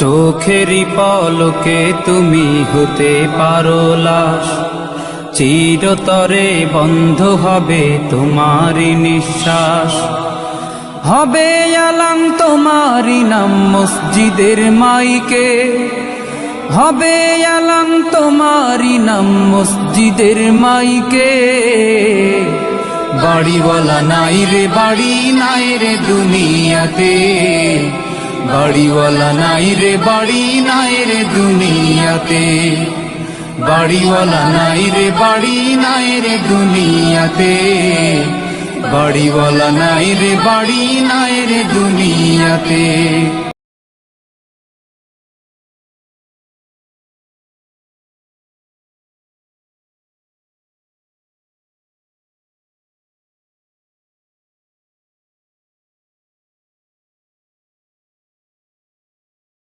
চোখেরই পলকে তুমি হতে পারো লাশ, চিরতরে বন্ধ হবে তোমারই নিঃশ্বাস। হবে আলাম তোমারই নাম মসজিদের মাইকে, হবে আলাম তোমারই নাম মসজিদের মাইকে। বাড়িওয়ালা নাই রে বাড়ি নাই রে দুনিয়াতে, বাড়িওয়ালা নাই রে বাড়ি নাই রে দুনিয়াতে, বাড়িওয়ালা নাই রে বাড়ি নাই রে দুনিয়াতে, বাড়িওয়ালা নাই রে বাড়ি নাই রে দুনিয়াতে।